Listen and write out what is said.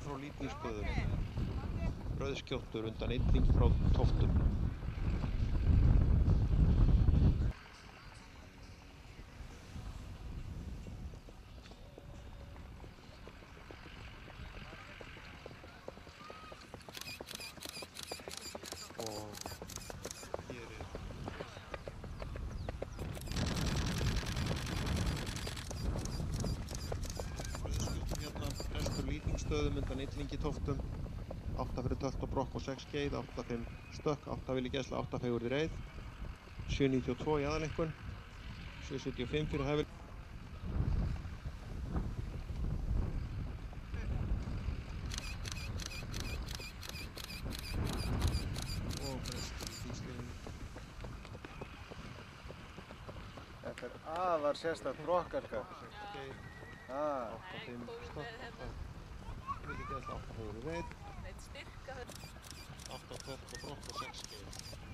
frá Lýtingsböðum. Rauðskjóttur undan Illing frá Tóftum. Og hér Rauðskjóttur hérna, prestur Lýtingsstöðum undan Illingi Tóftum. 8 fyrir tölt og brokk og 6 skeið, 8 5 stökk, 8 vilji gæsla, 8 fegurði reið, 792 í aðaleinkunn, 775 fyrir hæfileika. Og prestur í Lýtingsliðinu. Þetta afar sérstakt brokkarka. 6 skeið, 8 Ah, 5 stökk, 8 vilji gæsla, 8 fegurði reið, 8 tölt og brokk og 6 skeið.